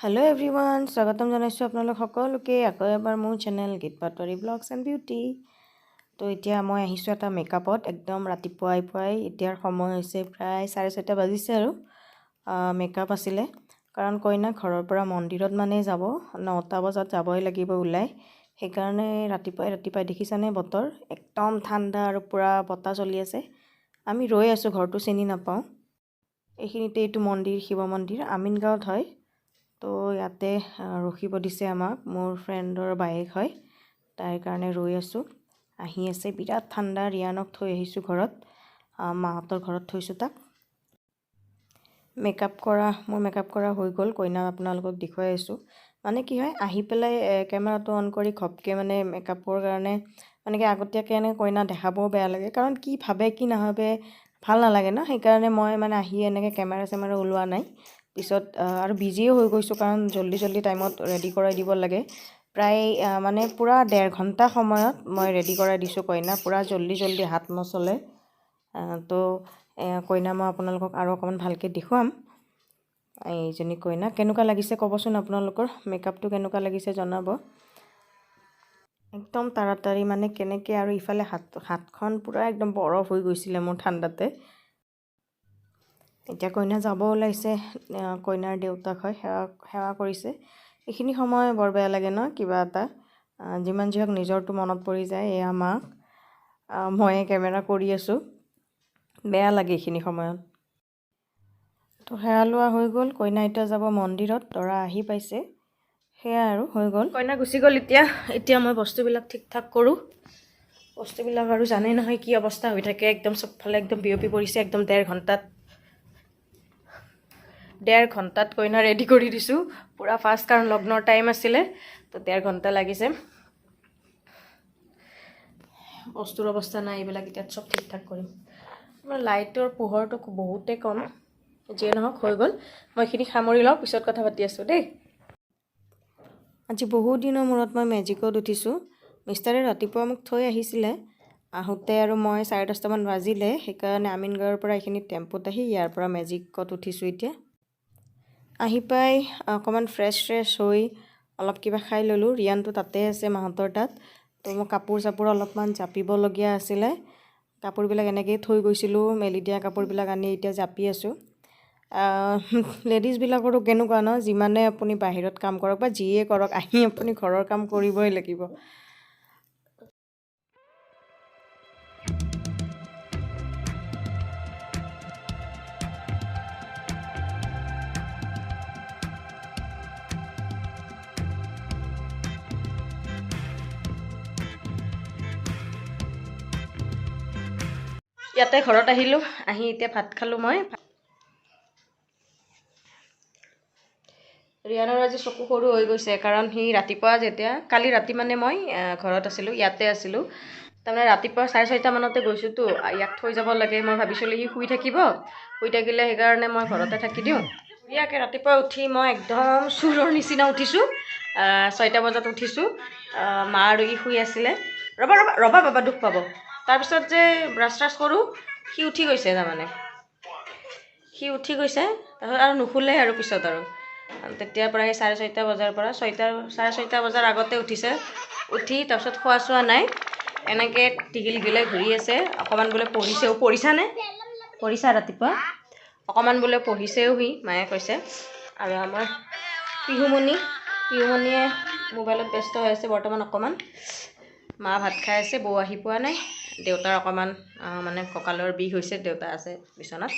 Hello everyone स्वागतम জানাইছো আপোনালোক সকলোকে আকৌ এবাৰ মোৰ চেনেল গীত পাটৱাৰী ব্লগছ এণ্ড বিউটি তো এতিয়া মই আহিছো এটা মেকআপত একদম ৰাতিপুৱাই এতিয়াৰ সময় হৈছে প্ৰায় 6:30 বাজিছে আৰু মেকআপ আছিলে কাৰণ কইনা ঘৰৰ পৰা মন্দিৰত মানে যাব 9টা বজাত যাবই লাগিব ওলাই সেইকাৰণে ৰাতিপুৱাই দেখিছানে বতৰ একদম ঠাণ্ডা আৰু পুৰা বতাহ চলি আছে আমি ৰৈ আছো ঘৰটো চিনি নাপাওঁ এইখিনিতে এইটো মন্দিৰ শিৱ মন্দিৰ আমিনগাঁৱত হয় তো ইয়াতে ৰখিব দিছে আমাক মোৰ ফ্ৰেণ্ডৰ বাইক হয় তাইৰ কাৰণে ৰৈ আছো আহি আছে বিৰাট ঠাণ্ডা ৰিয়ানক থৈ আহিছো ঘৰত মাহঁতৰ ঘৰত থৈছো তাক মেকআপ কৰা হৈ গ'ল কইনা আপোনালোকক দেখুৱাই আছো মানে কি হয় আহি পেলাই কেমেৰাটো অন কৰি খপকে মানে মেকআপৰ কাৰণে মানে কি আগতীয়াকে এনে কইনা দেখাবও বেয়া লাগে কাৰণ কি ভাবে কি নাভাবে ভাল নালাগে না সেইকাৰণে মই মানে আহি এনেকে কেমেৰা ওলোৱা নাই পিছত আৰু বিজিও হৈ গৈছো কাৰণ জলদি টাইমত ৰেডি কৰাই দিব লাগে প্ৰায় মানে পুৰা 1.5 ঘণ্টা সময়ত মই ৰেডি কৰাই দিছো কইনা পুৰা জলদি হাত নচলে তো কইনা মই আপোনালোকক আৰু অকমান ভালকে দেখুৱাম এইজনী কইনা কেনেকুৱা লাগিছে কবচোন আপোনালোকৰ মেকআপটো কেনেকুৱা লাগিছে জনাব একদম তাড়াতাড়ি মানে কেনেকে আৰু ইফালে হাতখন পুৰা একদম বৰফ হৈ গৈছিল মোৰ ঠাণ্ডাতে এতিয়া কইনা যাব ওলাইছে কইনাৰ দেউতাক হয় সেৱা কৰিছে এইখিনি সময় বৰ বেয়া লাগে ন কিবা এটা যিমান যিহক নিজৰটো মনত পৰি যায় এয়া মাক মই কেমেৰা কৰি আছো বেয়া লাগে এইখিনি সময়ত তো সেৱা লোৱা হৈ গ'ল কইনা এতিয়া যাব মন্দিৰত দৰা আহি পাইছে সেয়া আৰু হৈ গ'ল কইনা গুচি গ'ল এতিয়া মই বস্তুবিলাক ঠিক ঠাক কৰো বস্তুবিলাক আৰু জানে নহয় কি অৱস্থা হৈ থাকে একদম সবফালে একদম বিয়পি পৰিছে একদম 1.5 ঘণ্টাত কইনা ৰেডি কৰি দিছো পুৰা ফাষ্ট কাৰণ লগ্নৰ টাইম আছিলে তো 1.5 ঘণ্টা লাগিছে বস্তুৰ অৱস্থা নাই এইবিলাক এতিয়া সব ঠিক ঠাক কৰিম আমাৰ লাইটৰ পোহৰটো বহুতে কম যে নহক হৈ গ'ল মই এখিনি সামৰি লওঁ পিছত কথা পাতি আছো দেই আজি বহুত দিনৰ মূৰত মই মেজিকত উঠিছো মিষ্টাৰে ৰাতিপুৱা মোক থৈ আহিছিলে আহোতে আৰু মই 10:30 মান বাজিলে সেইকাৰণে আমিনগাঁৱৰ পৰা এইখিনি টেম্পোত আহি ইয়াৰ পৰা মেজিকত উঠিছো এতিয়া আহি পাই অকমান ফ্ৰেছ হৈ অলপ কিবা খাই ললো ৰিয়ানটো তাতে আছে মাহঁতৰ তাত তো মই কাপোৰ অলপমান জাপিব লগিয়া আছিলে কাপোৰবিলাক এনেকৈ থৈ গৈছিলো মেলি দিয়া কাপোৰবিলাক আনি এতিয়া জাপি আছো লেডিজ বিলাকৰো কেনেকুৱা ন যিমানে আপুনি বাহিৰত কাম কৰক বা যিয়ে কৰক আহি আপুনি ঘৰৰ কাম কৰিবই লাগিব ইয়াতে ঘৰত আহিলো আহি এতিয়া ভাত খালো মই ৰিয়ানৰ আজি চকু সৰু হৈ গৈছে কাৰণ হি ৰাতিপুৱা যেতিয়া কালি ৰাতি মানে মই ঘৰত আছিলো ইয়াতে আছিলো তাৰমানে ৰাতিপুৱা 6:30 মানতে গৈছো তো ইয়াক থৈ যাব লাগে মই ভাবিছিলো হি শুই থাকিলে সেইকাৰণে মই ঘৰতে থাকি দিও ইয়াকে ৰাতিপুৱা উঠি মই একদম চুৰৰ নিচিনা উঠিছো 6টা বজাত উঠিছো মা আৰু ই শুই আছিলে ৰবা বাবা দুখ পাব তাৰ পিছত যে ব্ৰাছ কৰো সি উঠি গৈছে তাৰমানে আৰু নুখুলে আৰু পিছত আৰু তেতিয়া প্ৰায় 6:30 বজাৰ পৰা 6:30 বজাৰ আগতে উঠিছে উঠি তাৰ পিছত খোৱা নাই এনেকে টিগিল গিলে ঘূৰি আছে অকমান বোলে পঢ়িছা ৰাতিপুৱা অকমান বোলে পঢ়িছেও হি মায়ে কৈছে আৰু আমাৰ পিহুমণিয়ে মোবাইলত ব্যস্ত হৈ আছে বৰ্তমান অকমান মা ভাত খাই আছে বৌ আহি পোৱা নাই দেউতাৰ অকমান মানে কঁকালৰ বিষ হৈছে দেউতা আছে বিছনাত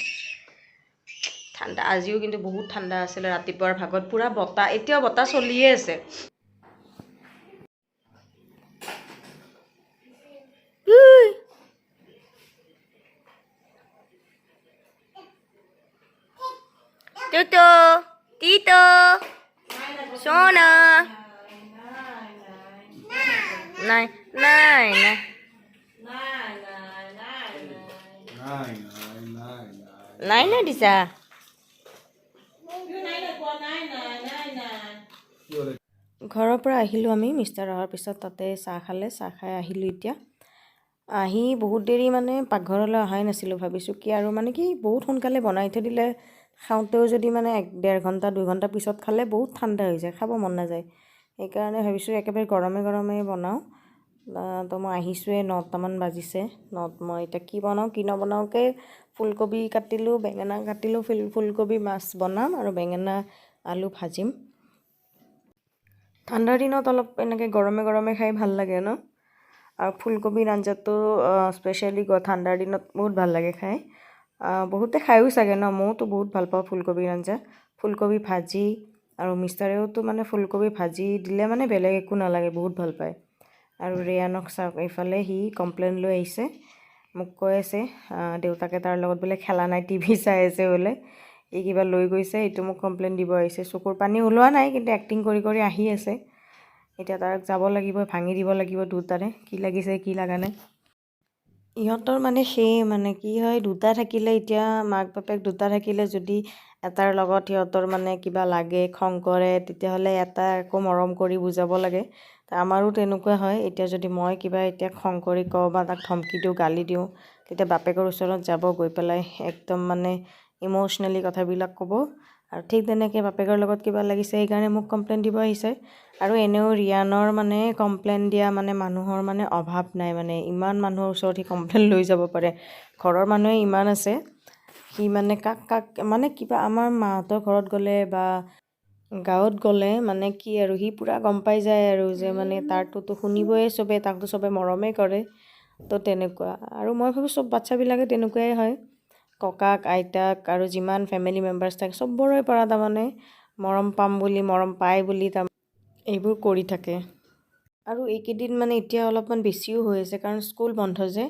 ঠাণ্ডা আজিও কিন্তু বহুত ঠাণ্ডা আছিল ৰাতিপুৱাৰ ভাগত পুৰা বতাহ এতিয়াও বতাহ চলিয়ে আছে Tito Sona Này দিছা ঘৰৰ পৰা আহিলো আমি মিষ্টাৰ অহাৰ পিছত তাতে চাহ খাই আহিলো এতিয়া আহি বহুত দেৰি মানে পাকঘৰলৈ অহাই নাছিলো ভাবিছো কি আৰু মানে কি বহুত সোনকালে বনাই থৈ দিলে খাওঁতেও যদি মানে 1-1.5 ঘণ্টা 2 ঘণ্টা পিছত খালে বহুত ঠাণ্ডা হৈ যায়, খাব মন নাযায়। সেইকাৰণে ভাবিছোঁ একেবাৰে গৰমে গৰমে বনাওঁ। তো মই আহিছোঁৱে 9টামান বাজিছে। মই এতিয়া কি বনাওঁ কি নবনাওঁকৈ ফুলকবি কাটিলোঁ, বেঙেনা কাটিলোঁ, ফুলকবি মাছ বনাম আৰু বেঙেনা আলু ভাজিম। ঠাণ্ডাৰ দিনত অলপ এনেকৈ গৰমে গৰমে খাই ভাল লাগে ন। আৰু ফুলকবিৰ আঞ্জাটো স্পেচিয়েলি ঠাণ্ডাৰ দিনত বহুত ভাল লাগে খাই। বহুতে খায়ো চাগে ন, ময়োতো বহুত ভাল পাওঁ ফুলকবিৰ আঞ্জা। ফুলকবি ভাজি আৰু মিষ্টাৰেওতো মানে ফুলকবি ভাজি দিলে মানে বেলেগ একো নালাগে, বহুত ভাল পায়। আৰু ৰেয়ানক চাওক, এইফালে সি কমপ্লেইন লৈ আহিছে, মোক কৈ আছে দেউতাকে তাৰ লগত বোলে খেলা নাই, টিভি চাই আছে বোলে। এই কিবা লৈ গৈছে, এইটো মোক কমপ্লেইন দিব আহিছে। চকুৰ পানী ওলোৱা নাই কিন্তু এক্টিং কৰি কৰি আহি আছে। এতিয়া তাক যাব লাগিব, ভাঙি দিব লাগিব দুটাৰে, কি লাগিছে কি লগা নাই। ইহঁতৰ মানে মানে কি হয়, দুটা থাকিলে এতিয়া মাক বাপেক দুটা থাকিলে যদি এটাৰ লগত সিহঁতৰ মানে কিবা লাগে, খং কৰে, তেতিয়াহ'লে এটা আকৌ মৰম কৰি বুজাব লাগে। আমাৰো তেনেকুৱা হয়। এতিয়া যদি মই কিবা এতিয়া খং কৰি কওঁ বা তাক ধমকি দিওঁ, গালি দিওঁ, তেতিয়া বাপেকৰ ওচৰত যাব, গৈ পেলাই একদম মানে ইম'চনেলি কথাবিলাক ক'ব। আৰু ঠিক তেনেকৈ বাপেকৰ লগত কিবা লাগিছে সেইকাৰণে মোক কমপ্লেইন দিব আহিছে। আৰু এনেও ৰিয়ানৰ মানে কমপ্লেইন দিয়া মানে মানুহৰ মানে অভাৱ নাই, মানে ইমান মানুহৰ ওচৰত সি কমপ্লেইন লৈ যাব পাৰে। ঘৰৰ মানুহে ইমান আছে, সি মানে কাক মানে কিবা আমাৰ মাহঁতৰ ঘৰত গ'লে বা গাঁৱত গ'লে মানে কি আৰু সি পূৰা গম পাই যায় আৰু যে মানে তাৰটোতো শুনিবই চবে, তাকতো চবে মৰমেই কৰে। তো তেনেকুৱা। আৰু মই ভাবোঁ চব বাচ্ছাবিলাকে তেনেকুৱাই হয়। ককাক আইতাক আৰু যিমান ফেমিলি মেম্বাৰ্ছ থাকে চবৰে পৰা তাৰমানে মৰম পাম বুলি, মৰম পায় বুলি এইবোৰ কৰি থাকে। আৰু এইকেইদিন মানে এতিয়া অলপমান বেছিও হৈ আছে, কাৰণ স্কুল বন্ধ যে।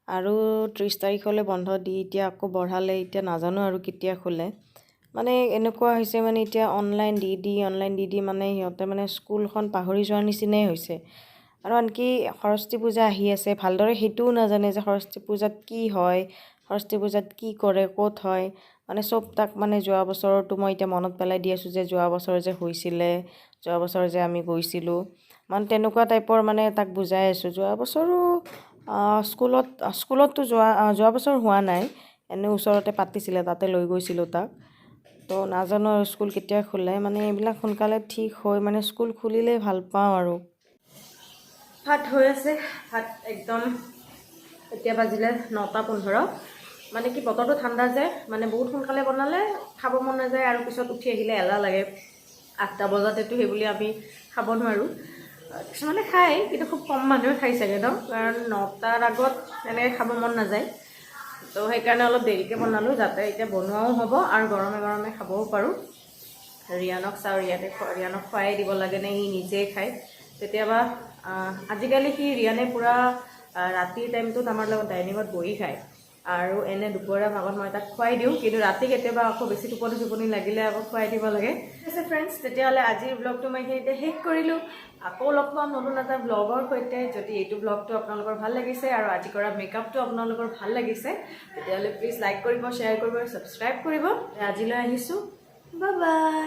আৰু 30 তাৰিখলৈ বন্ধ দি এতিয়া আকৌ বঢ়ালে, এতিয়া নাজানো আৰু কেতিয়া খোলে। মানে এনেকুৱা হৈছে মানে এতিয়া অনলাইন দি দি মানে সিহঁতে মানে স্কুলখন পাহৰি যোৱাৰ নিচিনাই হৈছে। আৰু আনকি সৰস্বতী পূজা আহি আছে, ভালদৰে সেইটোও নাজানে যে সৰস্বতী পূজাত কি হয়, সৰস্বতী পূজাত কি কৰে, ক'ত হয়। মানে চব তাক মানে যোৱা বছৰতো মই এতিয়া মনত পেলাই দি আছোঁ যে যোৱা বছৰ যে হৈছিলে, যোৱা বছৰ যে আমি গৈছিলোঁ, মানে তেনেকুৱা টাইপৰ মানে তাক বুজাই আছোঁ। যোৱা বছৰো স্কুলততো যোৱা বছৰ হোৱা নাই, এনেই ওচৰতে পাতিছিলে, তাতে লৈ গৈছিলোঁ তাক। তো নাজানো আৰু স্কুল কেতিয়া খোলে, মানে এইবিলাক সোনকালে ঠিক হৈ মানে স্কুল খুলিলেই ভাল পাওঁ আৰু। ভাত হৈ আছে, ভাত একদম এতিয়া বাজিলে 9:15। মানে কি বতৰটো ঠাণ্ডা যে, মানে বহুত সোনকালে বনালে খাব মন নাযায় আৰু পিছত উঠি আহিলে এলাহ লাগে। 8টা বজাতেতো সেইবুলি আমি খাব নোৱাৰোঁ। কিছুমানে খায় কিন্তু খুব কম মানুহে খাই চাগে ন, কাৰণ 9টাৰ আগত এনেকৈ খাব মন নাযায়। তো সেইকাৰণে অলপ দেৰিকৈ বনালোঁ, যাতে এতিয়া বনোৱাও হ'ব আৰু গৰমে গৰমে খাবও পাৰোঁ। ৰিয়ানক চাওঁ, ৰিয়ানক খুৱাই দিব লাগে নে সি নিজেই খায়। কেতিয়াবা আজিকালি ৰিয়ানে পূৰা ৰাতিৰ টাইমটোত আমাৰ লগত ডাইনিঙত বহি খায়। আৰু এনে দুপৰীয়া ভাগত মই তাক খুৱাই দিওঁ, কিন্তু ৰাতি কেতিয়াবা আকৌ বেছি টোপনি লাগিলে আকৌ খুৱাই দিব লাগে। ঠিক আছে ফ্ৰেণ্ডছ, তেতিয়াহ'লে আজিৰ ব্লগটো মই সেইতে শেষ কৰিলোঁ। আকৌ লগ পাম নতুন এটা ব্লগৰ সৈতে। যদি এইটো ব্লগটো আপোনালোকৰ ভাল লাগিছে আৰু আজি কৰা মেকআপটো আপোনালোকৰ ভাল লাগিছে, তেতিয়াহ'লে প্লিজ লাইক কৰিব, শ্বেয়াৰ কৰিব, ছাবস্ক্ৰাইব কৰিব। আজিলৈ আহিছোঁ, বাই বাই।